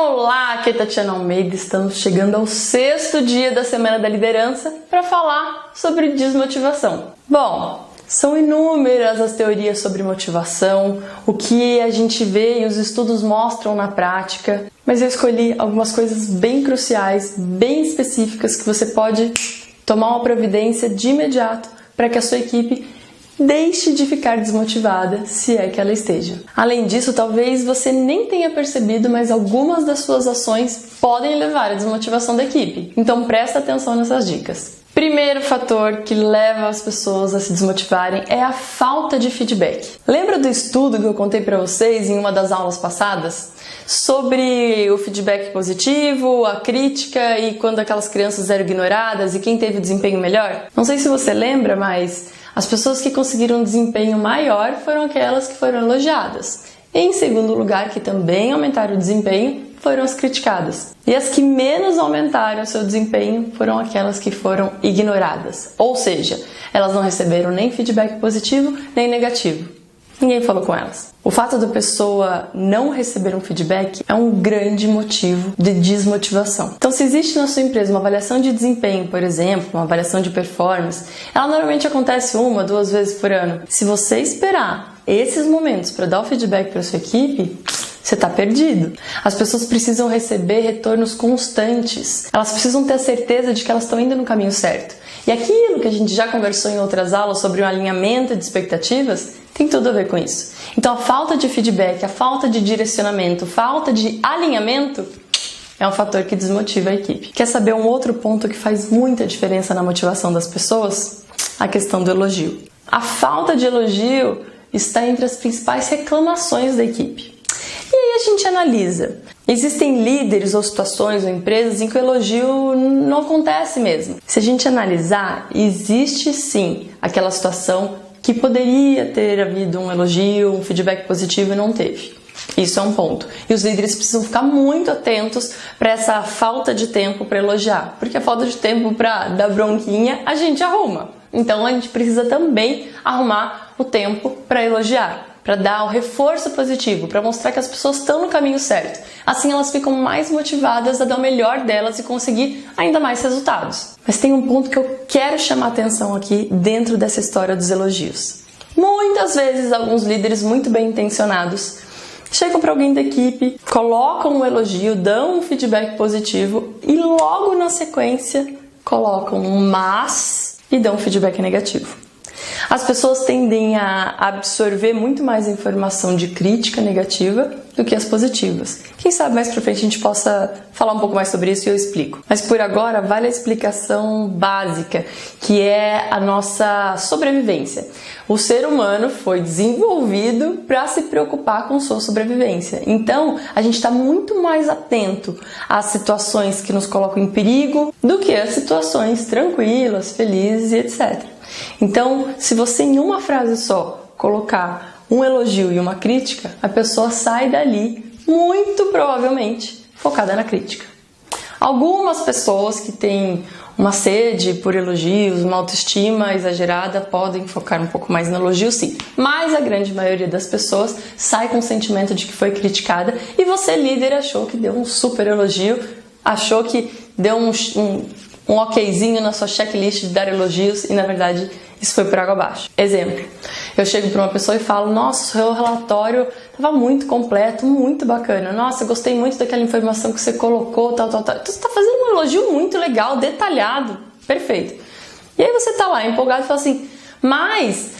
Olá, aqui é Tatiana Almeida, estamos chegando ao 6º dia da Semana da Liderança para falar sobre desmotivação. Bom, são inúmeras as teorias sobre motivação, o que a gente vê e os estudos mostram na prática, mas eu escolhi algumas coisas bem cruciais, bem específicas que você pode tomar uma providência de imediato para que a sua equipe deixe de ficar desmotivada, se é que ela esteja. Além disso, talvez você nem tenha percebido, mas algumas das suas ações podem levar à desmotivação da equipe. Então presta atenção nessas dicas. Primeiro fator que leva as pessoas a se desmotivarem é a falta de feedback. Lembra do estudo que eu contei para vocês em uma das aulas passadas? Sobre o feedback positivo, a crítica e quando aquelas crianças eram ignoradas e quem teve o desempenho melhor? Não sei se você lembra, mas as pessoas que conseguiram um desempenho maior foram aquelas que foram elogiadas. Em segundo lugar, que também aumentaram o desempenho, foram as criticadas. E as que menos aumentaram o seu desempenho foram aquelas que foram ignoradas. Ou seja, elas não receberam nem feedback positivo nem negativo. Ninguém falou com elas. O fato da pessoa não receber um feedback é um grande motivo de desmotivação. Então, se existe na sua empresa uma avaliação de desempenho, por exemplo, uma avaliação de performance, ela normalmente acontece 1, 2 vezes por ano. Se você esperar esses momentos para dar o feedback para sua equipe, você está perdido. As pessoas precisam receber retornos constantes. Elas precisam ter a certeza de que elas estão indo no caminho certo. E aquilo que a gente já conversou em outras aulas sobre o alinhamento de expectativas tem tudo a ver com isso. Então a falta de feedback, a falta de direcionamento, a falta de alinhamento é um fator que desmotiva a equipe. Quer saber um outro ponto que faz muita diferença na motivação das pessoas? A questão do elogio. A falta de elogio está entre as principais reclamações da equipe. E aí a gente analisa. Existem líderes ou situações ou empresas em que o elogio não acontece mesmo. Se a gente analisar, existe sim aquela situação que poderia ter havido um elogio, um feedback positivo e não teve. Isso é um ponto. E os líderes precisam ficar muito atentos para essa falta de tempo para elogiar. Porque a falta de tempo para dar bronquinha a gente arruma. Então a gente precisa também arrumar o tempo para elogiar, para dar o reforço positivo, para mostrar que as pessoas estão no caminho certo. Assim elas ficam mais motivadas a dar o melhor delas e conseguir ainda mais resultados. Mas tem um ponto que eu quero chamar a atenção aqui dentro dessa história dos elogios. Muitas vezes alguns líderes muito bem intencionados chegam para alguém da equipe, colocam um elogio, dão um feedback positivo e logo na sequência colocam um mas e dão um feedback negativo. As pessoas tendem a absorver muito mais informação de crítica negativa do que as positivas. Quem sabe mais pra frente a gente possa falar um pouco mais sobre isso e eu explico. Mas por agora vale a explicação básica, que é a nossa sobrevivência. O ser humano foi desenvolvido para se preocupar com sua sobrevivência. Então a gente está muito mais atento às situações que nos colocam em perigo do que às situações tranquilas, felizes e etc. Então, se você em uma frase só colocar um elogio e uma crítica, a pessoa sai dali muito provavelmente focada na crítica. Algumas pessoas que têm uma sede por elogios, uma autoestima exagerada, podem focar um pouco mais no elogio, sim. Mas a grande maioria das pessoas sai com o sentimento de que foi criticada e você, líder, achou que deu um super elogio, achou que deu um okzinho na sua checklist de dar elogios e na verdade isso foi por água abaixo. Exemplo, eu chego para uma pessoa e falo: nossa, o seu relatório estava muito completo, muito bacana, nossa, eu gostei muito daquela informação que você colocou, tal. Então você está fazendo um elogio muito legal, detalhado, perfeito. E aí você está lá empolgado e fala assim, mas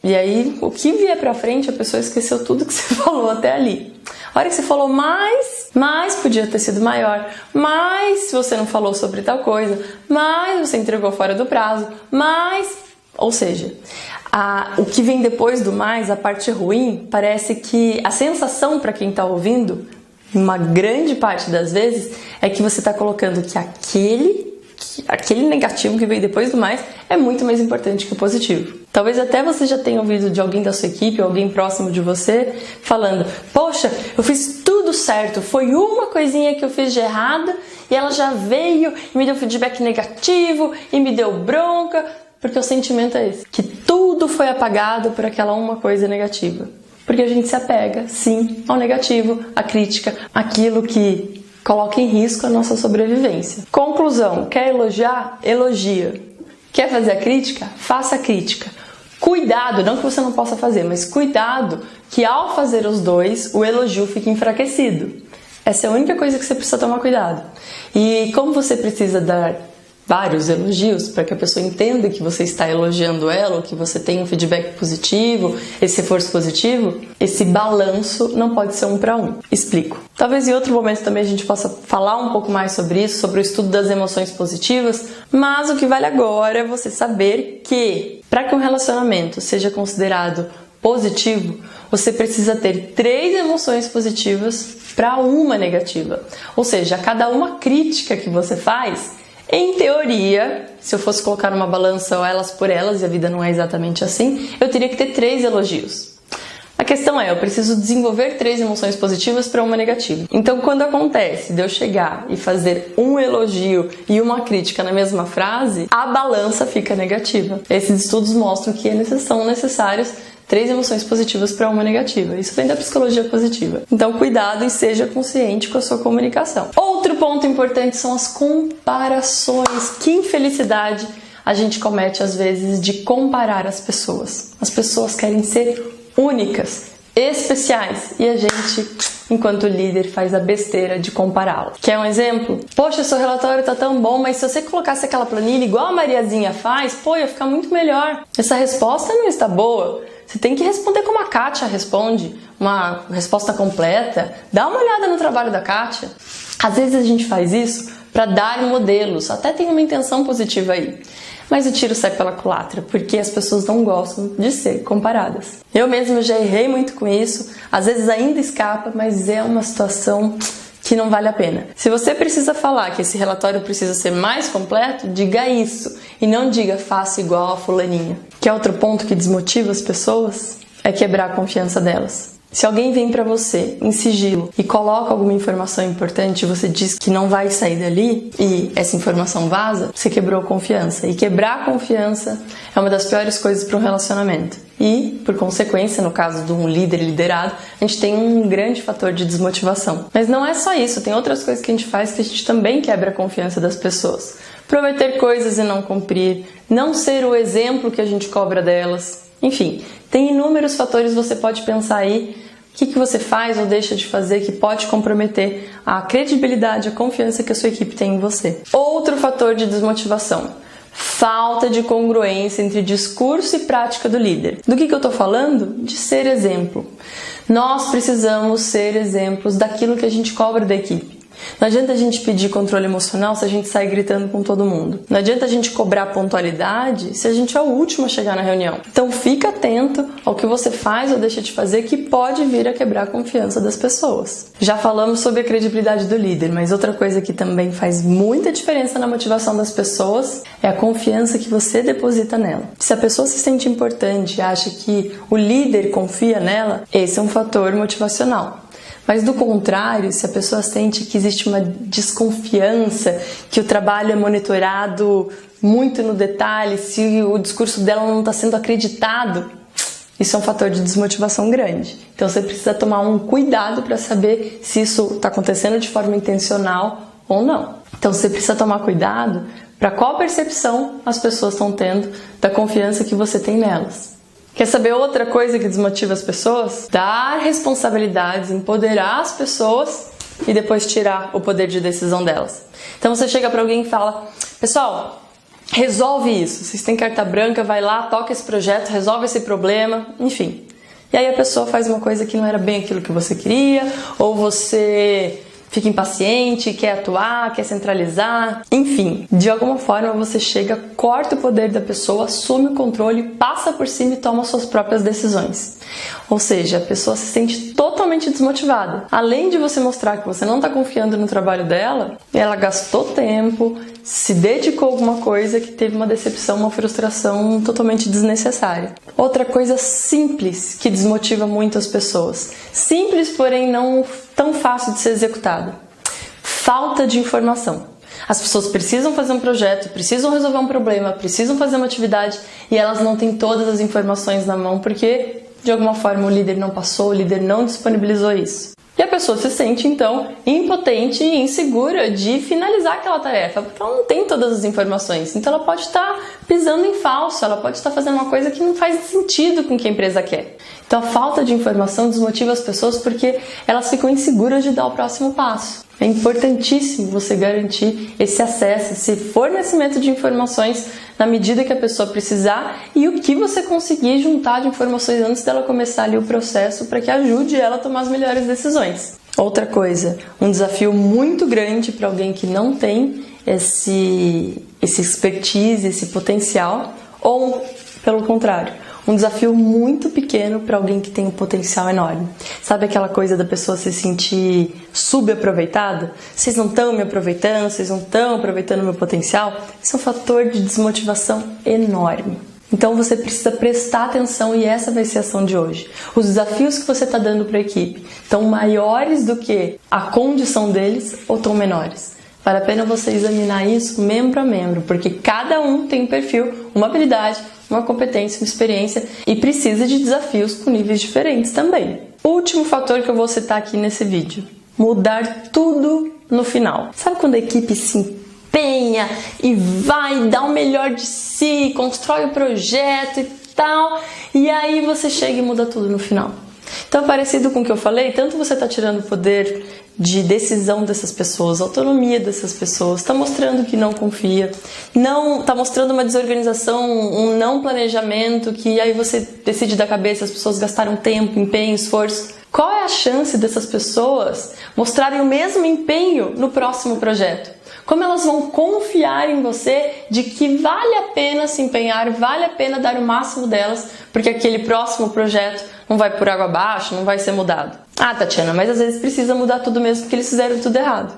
E aí o que vier pra frente a pessoa esqueceu tudo que você falou até ali. A hora que você falou mais podia ter sido maior, mais você não falou sobre tal coisa, mais você entregou fora do prazo, ou seja, o que vem depois do mais, a parte ruim, parece que a sensação para quem está ouvindo, uma grande parte das vezes, é que você está colocando que aquele negativo que veio depois do mais é muito mais importante que o positivo. Talvez até você já tenha ouvido de alguém da sua equipe, ou alguém próximo de você, falando: poxa, eu fiz tudo certo, foi uma coisinha que eu fiz de errado e ela já veio e me deu feedback negativo e me deu bronca, porque o sentimento é esse, que tudo foi apagado por aquela uma coisa negativa. Por porque a gente se apega, sim, ao negativo, à crítica, aquilo que coloca em risco a nossa sobrevivência. Conclusão, quer elogiar? Elogia. Quer fazer a crítica? Faça a crítica. Cuidado, não que você não possa fazer, mas cuidado que ao fazer os dois, o elogio fique enfraquecido. Essa é a única coisa que você precisa tomar cuidado. E como você precisa dar vários elogios para que a pessoa entenda que você está elogiando ela, ou que você tem um feedback positivo, esse reforço positivo, esse balanço não pode ser 1 para 1. Explico. Talvez em outro momento também a gente possa falar um pouco mais sobre isso, sobre o estudo das emoções positivas, mas o que vale agora é você saber que para que um relacionamento seja considerado positivo, você precisa ter 3 emoções positivas para uma negativa. Ou seja, a cada uma crítica que você faz, em teoria, se eu fosse colocar numa balança ou elas por elas, e a vida não é exatamente assim, eu teria que ter 3 elogios. A questão é, eu preciso desenvolver 3 emoções positivas para uma negativa. Então, quando acontece de eu chegar e fazer um elogio e uma crítica na mesma frase, a balança fica negativa. Esses estudos mostram que são necessários 3 emoções positivas para uma negativa. Isso vem da psicologia positiva. Então, cuidado e seja consciente com a sua comunicação. Outro ponto importante são as comparações. Que infelicidade a gente comete às vezes de comparar as pessoas. As pessoas querem ser únicas, especiais, e a gente, enquanto líder, faz a besteira de compará-las. Quer um exemplo? Poxa, seu relatório tá tão bom, mas se você colocasse aquela planilha igual a Mariazinha faz, pô, ia ficar muito melhor. Essa resposta não está boa. Você tem que responder como a Kátia responde, uma resposta completa. Dá uma olhada no trabalho da Kátia. Às vezes a gente faz isso para dar modelos, até tem uma intenção positiva aí. Mas o tiro sai pela culatra, porque as pessoas não gostam de ser comparadas. Eu mesma já errei muito com isso, às vezes ainda escapa, mas é uma situação que não vale a pena. Se você precisa falar que esse relatório precisa ser mais completo, diga isso e não diga faça igual a fulaninha. Que é outro ponto que desmotiva as pessoas, é quebrar a confiança delas. Se alguém vem para você em sigilo e coloca alguma informação importante e você diz que não vai sair dali e essa informação vaza, você quebrou a confiança. E quebrar a confiança é uma das piores coisas para um relacionamento. E, por consequência, no caso de um líder liderado, a gente tem um grande fator de desmotivação. Mas não é só isso, tem outras coisas que a gente faz que a gente também quebra a confiança das pessoas. Prometer coisas e não cumprir, não ser o exemplo que a gente cobra delas. Enfim, tem inúmeros fatores, você pode pensar aí o que você faz ou deixa de fazer que pode comprometer a credibilidade, a confiança que a sua equipe tem em você. Outro fator de desmotivação: falta de congruência entre discurso e prática do líder. Do que eu estou falando? De ser exemplo. Nós precisamos ser exemplos daquilo que a gente cobra da equipe. Não adianta a gente pedir controle emocional se a gente sai gritando com todo mundo. Não adianta a gente cobrar pontualidade se a gente é o último a chegar na reunião. Então fica atento ao que você faz ou deixa de fazer que pode vir a quebrar a confiança das pessoas. Já falamos sobre a credibilidade do líder, mas outra coisa que também faz muita diferença na motivação das pessoas é a confiança que você deposita nela. Se a pessoa se sente importante e acha que o líder confia nela, esse é um fator motivacional. Mas do contrário, se a pessoa sente que existe uma desconfiança, que o trabalho é monitorado muito no detalhe, se o discurso dela não está sendo acreditado, isso é um fator de desmotivação grande. Então você precisa tomar um cuidado para saber se isso está acontecendo de forma intencional ou não. Então você precisa tomar cuidado para qual percepção as pessoas estão tendo da confiança que você tem nelas. Quer saber outra coisa que desmotiva as pessoas? Dar responsabilidades, empoderar as pessoas e depois tirar o poder de decisão delas. Então você chega para alguém e fala: pessoal, resolve isso. Vocês têm carta branca, vai lá, toca esse projeto, resolve esse problema, enfim. E aí a pessoa faz uma coisa que não era bem aquilo que você queria, ou você fica impaciente, quer atuar, quer centralizar, enfim, de alguma forma você chega, corta o poder da pessoa, assume o controle, passa por cima e toma suas próprias decisões. Ou seja, a pessoa se sente totalmente desmotivada. Além de você mostrar que você não está confiando no trabalho dela, ela gastou tempo, se dedicou a alguma coisa que teve uma decepção, uma frustração totalmente desnecessária. Outra coisa simples que desmotiva muito as pessoas. Simples, porém não tão fácil de ser executada. Falta de informação. As pessoas precisam fazer um projeto, precisam resolver um problema, precisam fazer uma atividade e elas não têm todas as informações na mão porque de alguma forma o líder não passou, o líder não disponibilizou isso. E a pessoa se sente, então, impotente e insegura de finalizar aquela tarefa, porque ela não tem todas as informações. Então ela pode estar pisando em falso, ela pode estar fazendo uma coisa que não faz sentido com o que a empresa quer. Então a falta de informação desmotiva as pessoas porque elas ficam inseguras de dar o próximo passo. É importantíssimo você garantir esse acesso, esse fornecimento de informações na medida que a pessoa precisar e o que você conseguir juntar de informações antes dela começar ali o processo para que ajude ela a tomar as melhores decisões. Outra coisa, um desafio muito grande para alguém que não tem esse expertise, esse potencial, ou pelo contrário, um desafio muito pequeno para alguém que tem um potencial enorme. Sabe aquela coisa da pessoa se sentir subaproveitada? Vocês não estão me aproveitando, vocês não estão aproveitando o meu potencial? Isso é um fator de desmotivação enorme. Então você precisa prestar atenção e essa vai ser a ação de hoje. Os desafios que você está dando para a equipe estão maiores do que a condição deles ou estão menores? Vale a pena você examinar isso membro a membro, porque cada um tem um perfil, uma habilidade, uma competência, uma experiência e precisa de desafios com níveis diferentes também. Último fator que eu vou citar aqui nesse vídeo: mudar tudo no final. Sabe quando a equipe se empenha e vai dar o melhor de si, constrói o projeto e tal, e aí você chega e muda tudo no final? Então, parecido com o que eu falei, tanto você está tirando o poder de decisão dessas pessoas, a autonomia dessas pessoas, está mostrando que não confia, não está mostrando uma desorganização, um não planejamento, que aí você decide da cabeça, as pessoas gastaram tempo, empenho, esforço. Qual é a chance dessas pessoas mostrarem o mesmo empenho no próximo projeto? Como elas vão confiar em você de que vale a pena se empenhar, vale a pena dar o máximo delas, porque aquele próximo projeto não vai por água abaixo, não vai ser mudado. Ah, Tatiana, mas às vezes precisa mudar tudo mesmo porque eles fizeram tudo errado.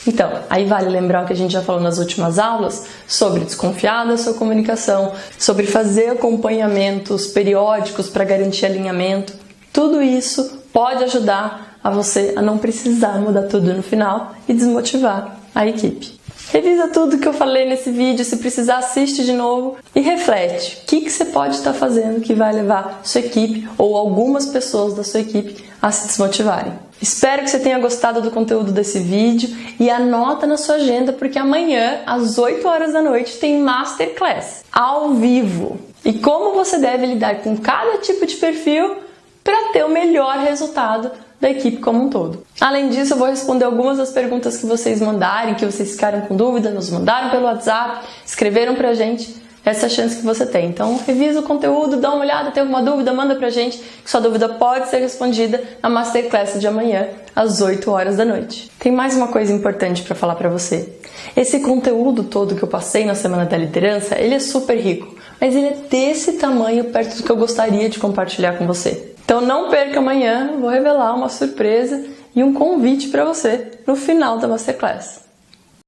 Então, aí vale lembrar o que a gente já falou nas últimas aulas sobre desconfiar da sua comunicação, sobre fazer acompanhamentos periódicos para garantir alinhamento. Tudo isso pode ajudar a você a não precisar mudar tudo no final e desmotivar a equipe. Revisa tudo que eu falei nesse vídeo, se precisar assiste de novo e reflete. O que você pode estar fazendo que vai levar sua equipe ou algumas pessoas da sua equipe a se desmotivarem. Espero que você tenha gostado do conteúdo desse vídeo e anota na sua agenda porque amanhã às 8 horas da noite tem Masterclass ao vivo. E como você deve lidar com cada tipo de perfil para ter o melhor resultado da equipe como um todo. Além disso, eu vou responder algumas das perguntas que vocês mandarem, que vocês ficaram com dúvida, nos mandaram pelo WhatsApp, escreveram pra gente. Essa é a chance que você tem. Então, revisa o conteúdo, dá uma olhada, tem alguma dúvida, manda pra gente, que sua dúvida pode ser respondida na Masterclass de amanhã, às 8 horas da noite. Tem mais uma coisa importante para falar pra você. Esse conteúdo todo que eu passei na Semana da Liderança, ele é super rico, mas ele é desse tamanho perto do que eu gostaria de compartilhar com você. Então não perca amanhã, eu vou revelar uma surpresa e um convite para você no final da Masterclass.